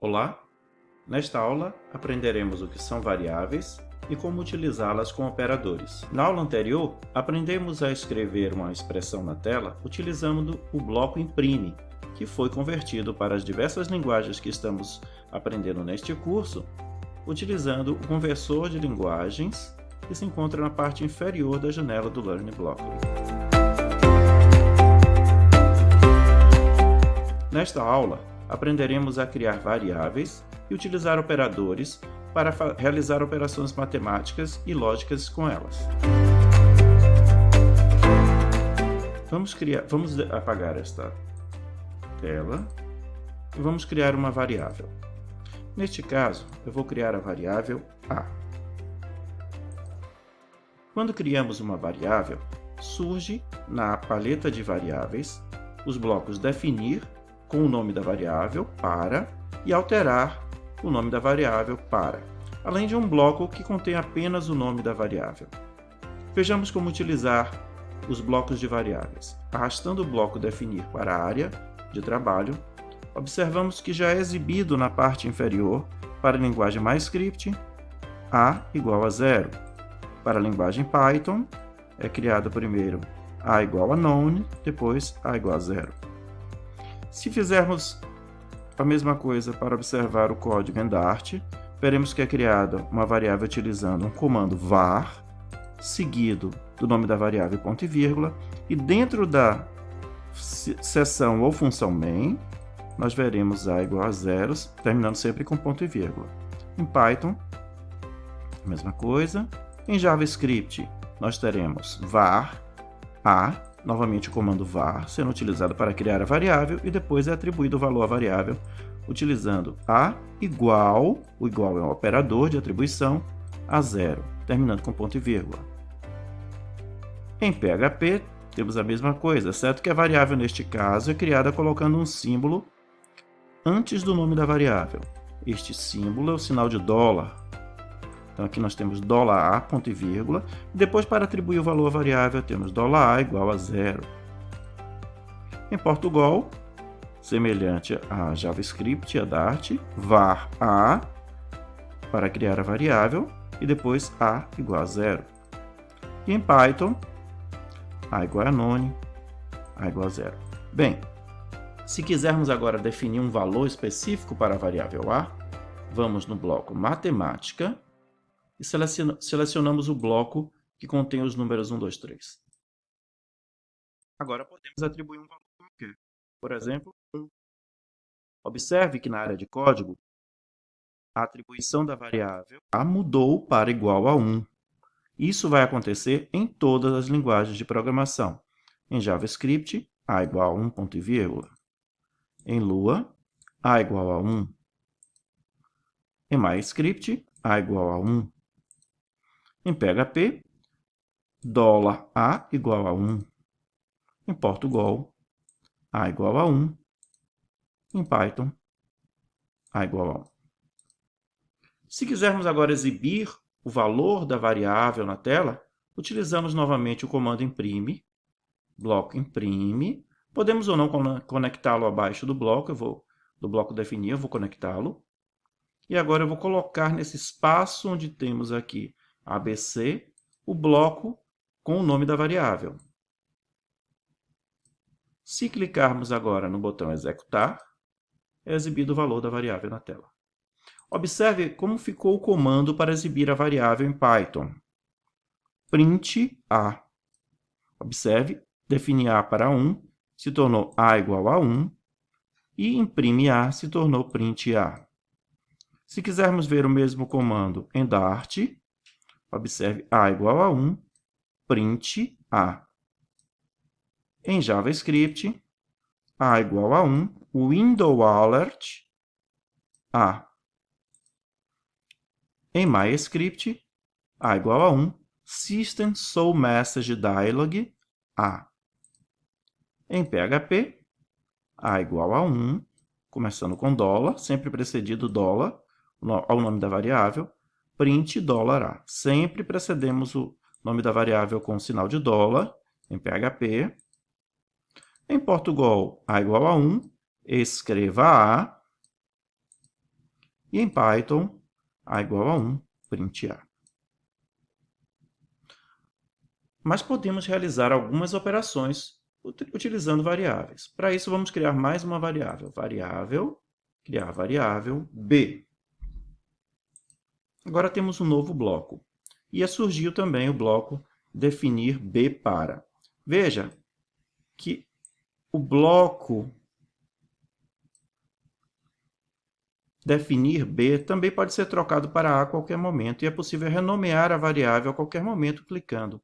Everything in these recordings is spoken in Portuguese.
Olá! Nesta aula, aprenderemos o que são variáveis e como utilizá-las com operadores. Na aula anterior, aprendemos a escrever uma expressão na tela utilizando o bloco imprime, que foi convertido para as diversas linguagens que estamos aprendendo neste curso, utilizando o conversor de linguagens que se encontra na parte inferior da janela do Learning Block. Nesta aula, aprenderemos a criar variáveis e utilizar operadores para realizar operações matemáticas e lógicas com elas. Vamos apagar esta tela e vamos criar uma variável. Neste caso, eu vou criar a variável A. Quando criamos uma variável, surge na paleta de variáveis os blocos definir com o nome da variável para e alterar o nome da variável para, além de um bloco que contém apenas o nome da variável. Vejamos como utilizar os blocos de variáveis. Arrastando o bloco definir para a área de trabalho, observamos que já é exibido na parte inferior para a linguagem MyScript A igual a 0. Para a linguagem Python, é criado primeiro A igual a none, depois A igual a 0. Se fizermos a mesma coisa para observar o código em Dart, veremos que é criada uma variável utilizando um comando var, seguido do nome da variável ponto e vírgula, e dentro da seção ou função main, nós veremos A igual a 0, terminando sempre com ponto e vírgula. Em Python, a mesma coisa. Em JavaScript, nós teremos var A, novamente o comando var, sendo utilizado para criar a variável, e depois é atribuído o valor à variável, utilizando A igual, o igual é um operador de atribuição, a 0, terminando com ponto e vírgula. Em PHP, temos a mesma coisa, exceto que a variável, neste caso, é criada colocando um símbolo antes do nome da variável. Este símbolo é o sinal de dólar. Então aqui nós temos $A, ponto e vírgula, e depois para atribuir o valor à variável temos $A igual a 0. Em Portugal, semelhante a JavaScript e a Dart, var A para criar a variável e depois A igual a 0. E em Python, A igual a none, A igual a 0. Bem, se quisermos agora definir um valor específico para a variável A, vamos no bloco matemática e selecionamos o bloco que contém os números 1, 2, 3. Agora podemos atribuir um valor qualquer. Por exemplo, 1. Observe que na área de código, a atribuição da variável A mudou para igual a 1. Isso vai acontecer em todas as linguagens de programação. Em JavaScript, A igual a 1, ponto e vírgula. Em Lua, A igual a 1. Em MyScript, A igual a 1. Em PHP, $A igual a 1. Em Portugal, A igual a 1. Em Python, A igual a 1. Se quisermos agora exibir o valor da variável na tela, utilizamos novamente o comando imprime, bloco imprime. Podemos ou não conectá-lo abaixo do bloco, do bloco definir, eu vou conectá-lo. E agora eu vou colocar nesse espaço onde temos aqui ABC, o bloco com o nome da variável. Se clicarmos agora no botão executar, é exibido o valor da variável na tela. Observe como ficou o comando para exibir a variável em Python. Print A. Observe, define A para 1, se tornou A igual a 1, e imprime A se tornou print A. Se quisermos ver o mesmo comando em Dart, observe A igual a 1, print A. Em JavaScript, A igual a 1, window alert A. Em MyScript, A igual a 1, system show message dialog A. Em PHP, A igual a 1, começando com $, sempre precedido $, ao nome da variável, print $A. Sempre precedemos o nome da variável com o sinal de $, em PHP. Em Portugal, A igual a 1, escreva A. E em Python, A igual a 1, print A. Mas podemos realizar algumas operações utilizando variáveis. Para isso, vamos criar mais uma variável. Criar variável B. Agora temos um novo bloco. E surgiu também o bloco definir B para. Veja que o bloco definir B também pode ser trocado para A a qualquer momento, e é possível renomear a variável a qualquer momento clicando.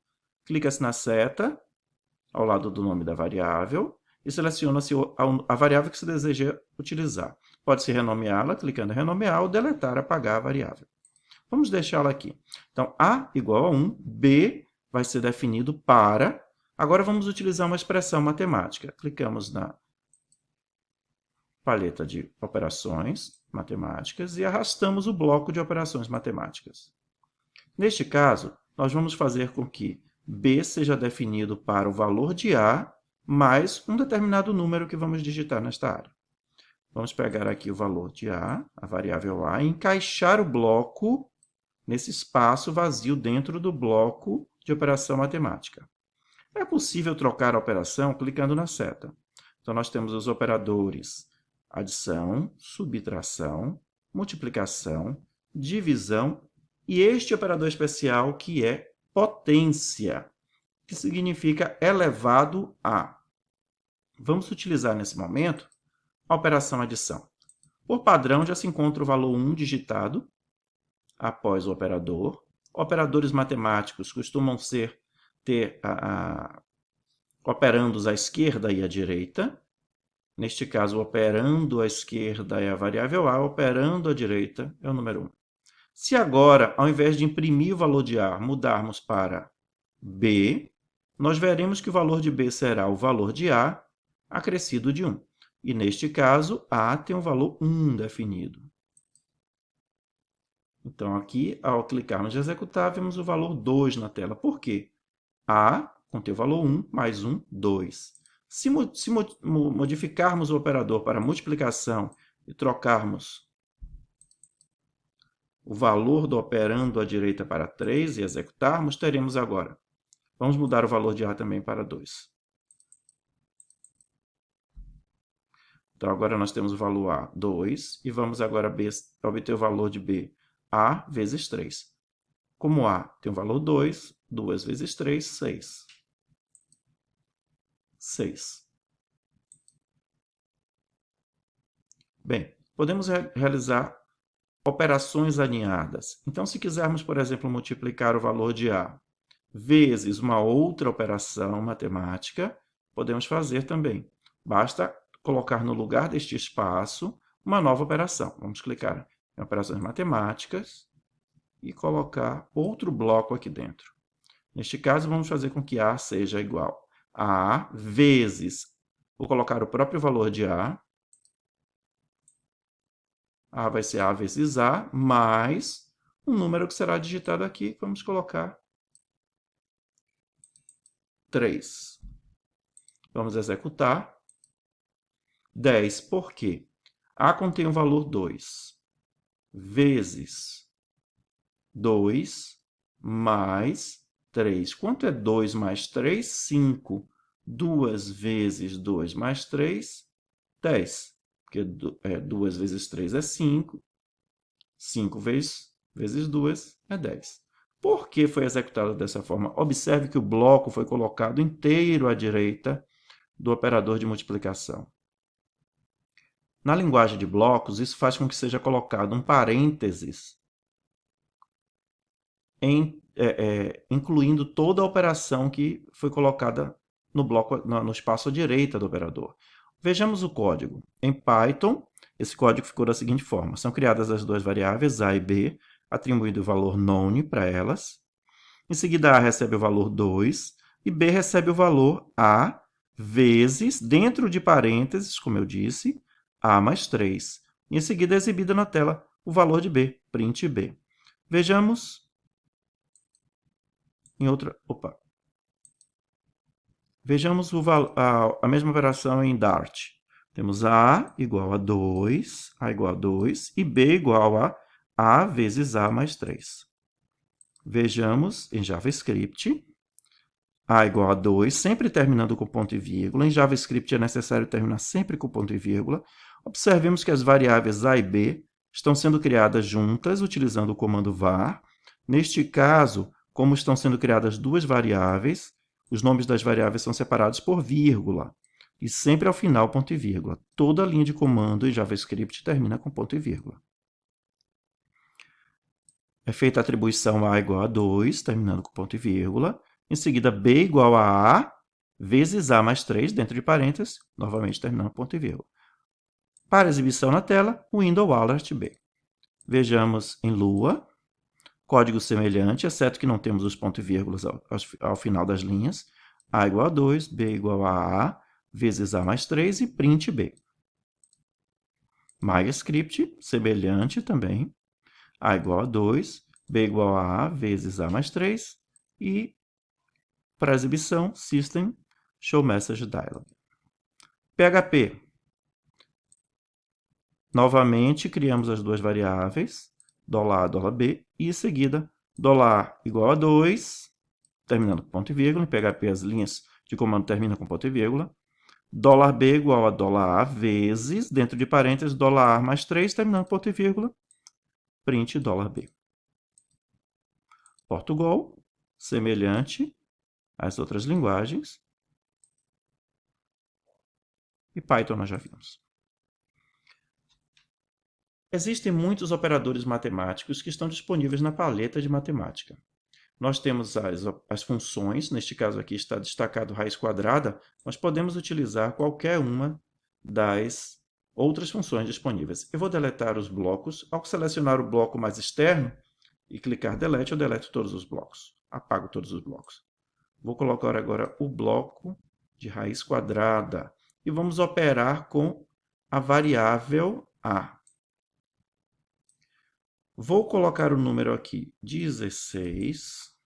Clica-se na seta, ao lado do nome da variável, e seleciona-se a variável que se deseja utilizar. Pode-se renomeá-la, clicando em renomear, ou deletar, apagar a variável. Vamos deixá-la aqui. Então, A igual a 1, B vai ser definido para... Agora vamos utilizar uma expressão matemática. Clicamos na paleta de operações matemáticas e arrastamos o bloco de operações matemáticas. Neste caso, nós vamos fazer com que B seja definido para o valor de A mais um determinado número que vamos digitar nesta área. Vamos pegar aqui o valor de A, a variável A, e encaixar o bloco nesse espaço vazio dentro do bloco de operação matemática. É possível trocar a operação clicando na seta. Então, nós temos os operadores adição, subtração, multiplicação, divisão e este operador especial que é potência, que significa elevado a. Vamos utilizar nesse momento a operação adição. Por padrão, já se encontra o valor 1 digitado após o operador. Operadores matemáticos costumam ter operandos à esquerda e à direita. Neste caso, operando à esquerda é a variável A, operando à direita é o número 1. Se agora, ao invés de imprimir o valor de A, mudarmos para B, nós veremos que o valor de B será o valor de A acrescido de 1. E neste caso, A tem um valor 1 definido. Então, aqui, ao clicarmos em executar, vemos o valor 2 na tela. Por quê? A contém o valor 1 mais 1, 2. Se modificarmos o operador para multiplicação e trocarmos o valor do operando à direita para 3 e executarmos, teremos agora. Vamos mudar o valor de A também para 2. Então, agora nós temos o valor A, 2, e vamos agora obter o valor de B, A vezes 3. Como A tem o valor 2, 2 vezes 3, 6. 6. Bem, podemos realizar operações alinhadas. Então, se quisermos, por exemplo, multiplicar o valor de A vezes uma outra operação matemática, podemos fazer também. Basta colocar no lugar deste espaço uma nova operação. Vamos clicar em operações matemáticas e colocar outro bloco aqui dentro. Neste caso, vamos fazer com que A seja igual a A vezes, vou colocar o próprio valor de A. A vai ser A vezes A, mais um número que será digitado aqui. Vamos colocar 3. Vamos executar. 10, por quê? A contém o valor 2, vezes 2, mais 3. Quanto é 2 mais 3? 5. 2 vezes 2 mais 3, 10. Porque 2 vezes 3 é 5. 5 vezes 2 é 10. Por que foi executado dessa forma? Observe que o bloco foi colocado inteiro à direita do operador de multiplicação. Na linguagem de blocos, isso faz com que seja colocado um parênteses incluindo toda a operação que foi colocada no espaço à direita do operador. Vejamos o código. Em Python, esse código ficou da seguinte forma. São criadas as duas variáveis A e B, atribuído o valor none para elas. Em seguida, A recebe o valor 2 e B recebe o valor A vezes, dentro de parênteses, como eu disse, A mais 3. E em seguida é exibida na tela o valor de B, print B. Vejamos Vejamos a mesma operação em Dart. Temos A igual a 2, A igual a 2, e B igual a vezes A mais 3. Vejamos em JavaScript, A igual a 2, sempre terminando com ponto e vírgula. Em JavaScript é necessário terminar sempre com ponto e vírgula. Observemos que as variáveis A e B estão sendo criadas juntas, utilizando o comando var. Neste caso, como estão sendo criadas duas variáveis, os nomes das variáveis são separados por vírgula. E sempre ao final, ponto e vírgula. Toda linha de comando em JavaScript termina com ponto e vírgula. É feita a atribuição A igual a 2, terminando com ponto e vírgula. Em seguida, B igual a A vezes A mais 3, dentro de parênteses, novamente terminando com ponto e vírgula. Para exibição na tela, Window Alert B. Vejamos em Lua, código semelhante, exceto que não temos os pontos e vírgulas ao final das linhas. A igual a 2, B igual a A vezes A mais 3 e print B. MyScript, semelhante também. A igual a 2, B igual a A vezes A mais 3 e, para exibição, System Show Message Dialog. PHP. Novamente, criamos as duas variáveis, $A, $B, e em seguida, $A igual a 2, terminando com ponto e vírgula. Em PHP, as linhas de comando terminam com ponto e vírgula. $B igual a $A vezes, dentro de parênteses, $A mais 3, terminando com ponto e vírgula. Print $B. Portugal, semelhante às outras linguagens. E Python nós já vimos. Existem muitos operadores matemáticos que estão disponíveis na paleta de matemática. Nós temos as funções, neste caso aqui está destacado raiz quadrada, mas podemos utilizar qualquer uma das outras funções disponíveis. Eu vou deletar os blocos. Ao selecionar o bloco mais externo e clicar Delete, eu deleto todos os blocos. Apago todos os blocos. Vou colocar agora o bloco de raiz quadrada e vamos operar com a variável A. Vou colocar o número aqui 16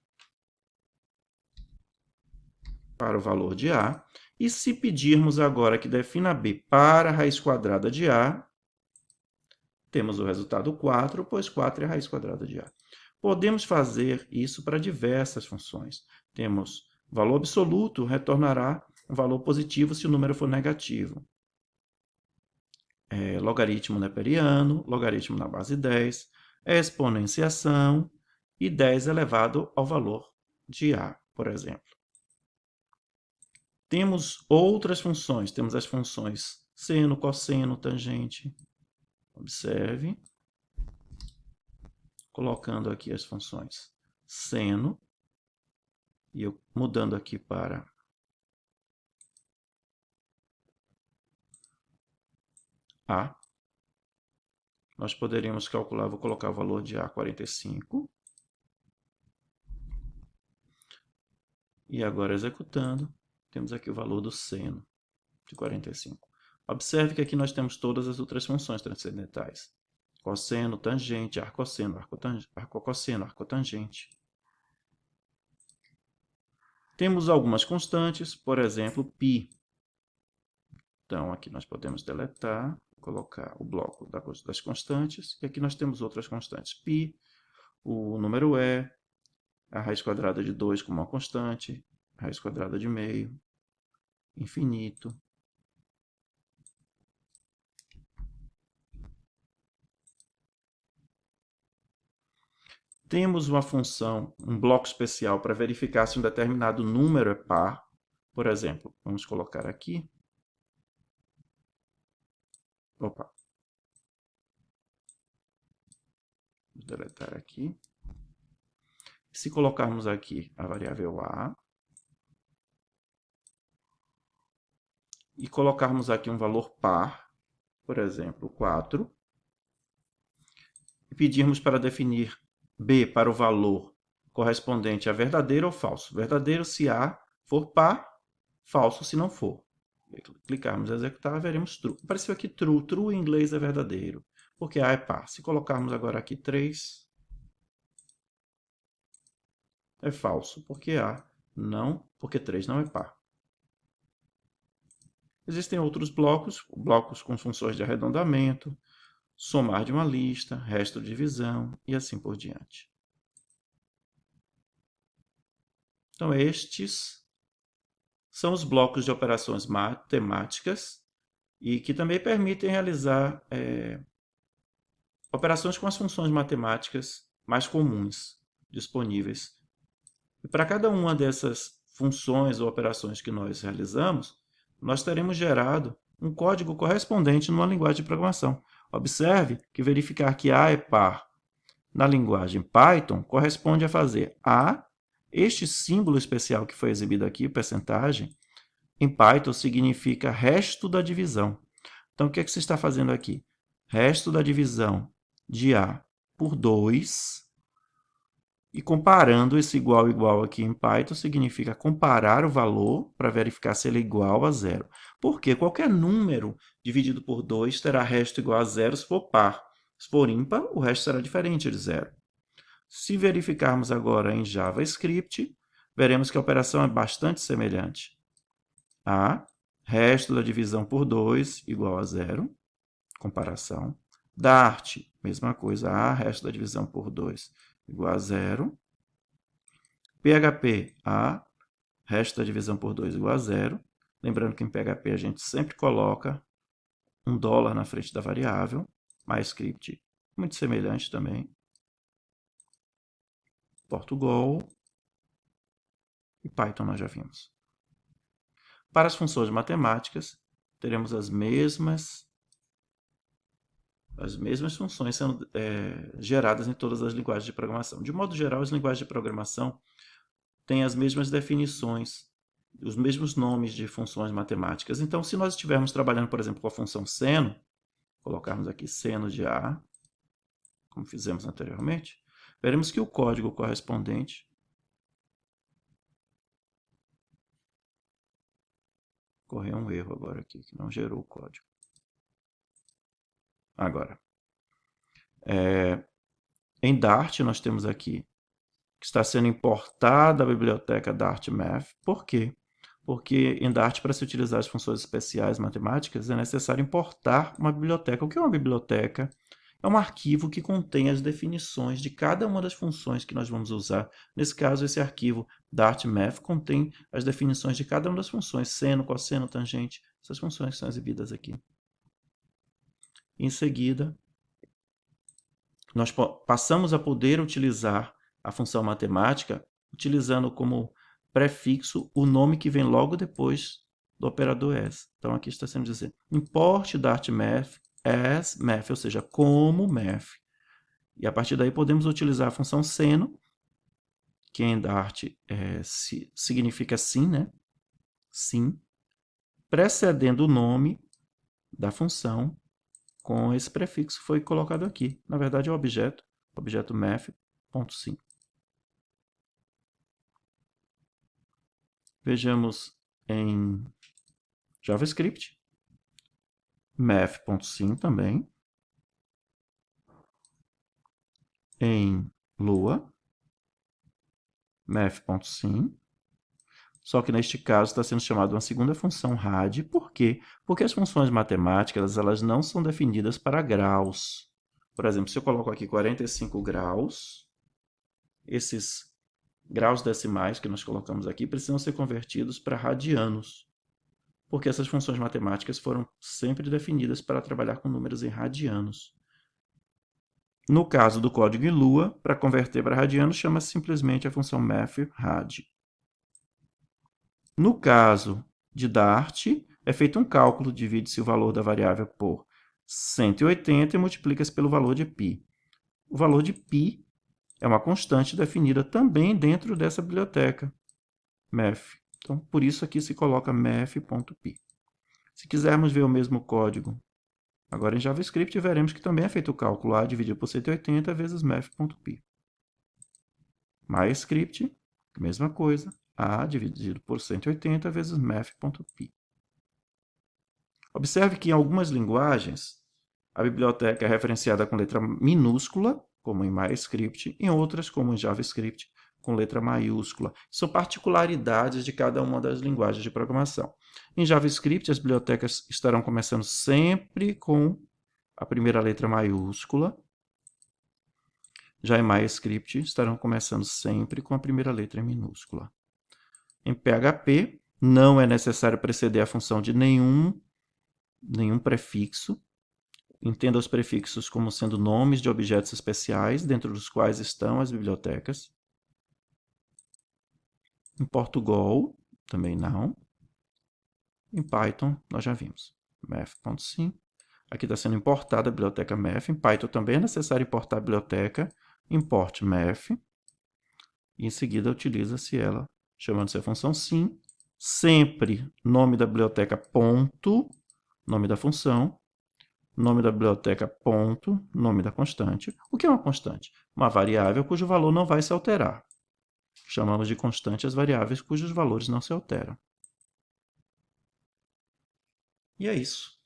para o valor de A. E se pedirmos agora que defina B para a raiz quadrada de A, temos o resultado 4, pois 4 é a raiz quadrada de A. Podemos fazer isso para diversas funções. Temos valor absoluto, retornará um valor positivo se o número for negativo. Logaritmo neperiano, logaritmo na base 10, exponenciação e 10 elevado ao valor de A, por exemplo. Temos outras funções, temos as funções seno, cosseno, tangente. Observe, colocando aqui as funções seno, e eu mudando aqui para A, nós poderíamos calcular, vou colocar o valor de A 45. E agora executando, temos aqui o valor do seno de 45. Observe que aqui nós temos todas as outras funções transcendentais. Cosseno, tangente, arcosseno, arcocosseno, arcotangente. Temos algumas constantes, por exemplo, π. Então, aqui nós podemos deletar, colocar o bloco das constantes, e aqui nós temos outras constantes. Π, o número e, a raiz quadrada de 2 como uma constante, a raiz quadrada de meio, infinito. Temos uma função, um bloco especial para verificar se um determinado número é par. Por exemplo, vamos colocar aqui. Opa. Vou deletar aqui. Se colocarmos aqui a variável A e colocarmos aqui um valor par, por exemplo, 4, e pedirmos para definir B para o valor correspondente a verdadeiro ou falso. Verdadeiro se A for par, falso se não for. Clicarmos em executar, veremos true. Apareceu aqui true. True em inglês é verdadeiro, porque A é par. Se colocarmos agora aqui 3, é falso, porque A não, porque 3 não é par. Existem outros blocos, blocos com funções de arredondamento, somar de uma lista, resto de divisão e assim por diante. Então, estes são os blocos de operações matemáticas e que também permitem realizar operações com as funções matemáticas mais comuns disponíveis. E para cada uma dessas funções ou operações que nós realizamos, nós teremos gerado um código correspondente numa linguagem de programação. Observe que verificar que A é par na linguagem Python corresponde a fazer A, este símbolo especial que foi exibido aqui, percentagem, em Python significa resto da divisão. Então, o que é que você está fazendo aqui? Resto da divisão de A por 2, e comparando esse igual aqui em Python significa comparar o valor para verificar se ele é igual a zero. Porque qualquer número dividido por 2 terá resto igual a zero se for par. Se for ímpar, o resto será diferente de zero. Se verificarmos agora em JavaScript, veremos que a operação é bastante semelhante. A, resto da divisão por 2 igual a zero, comparação. Dart, mesma coisa, A, resto da divisão por 2 igual a zero. PHP, A, resto da divisão por 2 igual a zero. Lembrando que em PHP a gente sempre coloca $1 na frente da variável. MyScript, muito semelhante também. Portugal e Python nós já vimos. Para as funções matemáticas, teremos as mesmas funções sendo geradas em todas as linguagens de programação. De modo geral, as linguagens de programação têm as mesmas definições, os mesmos nomes de funções matemáticas. Então, se nós estivermos trabalhando, por exemplo, com a função seno, colocarmos aqui seno de A, como fizemos anteriormente, veremos que o código correspondente ocorreu um erro agora aqui, que não gerou o código. Agora, em Dart, nós temos aqui que está sendo importada a biblioteca Dart Math. Por quê? Porque em Dart, para se utilizar as funções especiais matemáticas, é necessário importar uma biblioteca. O que é uma biblioteca? É um arquivo que contém as definições de cada uma das funções que nós vamos usar. Nesse caso, esse arquivo Dart Math contém as definições de cada uma das funções, seno, cosseno, tangente, essas funções que são exibidas aqui. Em seguida, nós passamos a poder utilizar a função matemática utilizando como prefixo o nome que vem logo depois do operador as. Então, aqui está sendo dizer, import Dart Math as math, ou seja, como math. E a partir daí podemos utilizar a função seno, que em Dart significa sim, né? Sim, precedendo o nome da função com esse prefixo que foi colocado aqui. Na verdade, é o objeto math.sim. Vejamos em JavaScript, math.sim também. Em Lua, math.sim. Só que neste caso está sendo chamada uma segunda função rad. Por quê? Porque as funções matemáticas elas não são definidas para graus. Por exemplo, se eu coloco aqui 45 graus, esses graus decimais que nós colocamos aqui precisam ser convertidos para radianos, porque essas funções matemáticas foram sempre definidas para trabalhar com números em radianos. No caso do código em Lua, para converter para radianos, chama-se simplesmente a função math_rad. No caso de Dart, é feito um cálculo, divide-se o valor da variável por 180 e multiplica-se pelo valor de π. O valor de π é uma constante definida também dentro dessa biblioteca math. Então, por isso aqui se coloca math.py. Se quisermos ver o mesmo código agora em JavaScript, veremos que também é feito o cálculo A dividido por 180 vezes math.py. MyScript, mesma coisa, A dividido por 180 vezes math.py. Observe que em algumas linguagens, a biblioteca é referenciada com letra minúscula, como em MyScript, em outras, como em JavaScript, com letra maiúscula. São particularidades de cada uma das linguagens de programação. Em JavaScript, as bibliotecas estarão começando sempre com a primeira letra maiúscula. Já em MyScript, estarão começando sempre com a primeira letra minúscula. Em PHP, não é necessário preceder a função de nenhum prefixo. Entenda os prefixos como sendo nomes de objetos especiais, dentro dos quais estão as bibliotecas. Em Portugal, também não. Em Python, nós já vimos. Math.sim. Aqui está sendo importada a biblioteca Math. Em Python também é necessário importar a biblioteca. Import Math. E em seguida utiliza-se ela, chamando-se a função sim. Sempre nome da biblioteca ponto, nome da função. Nome da biblioteca ponto, nome da constante. O que é uma constante? Uma variável cujo valor não vai se alterar. Chamamos de constante as variáveis cujos valores não se alteram. E é isso.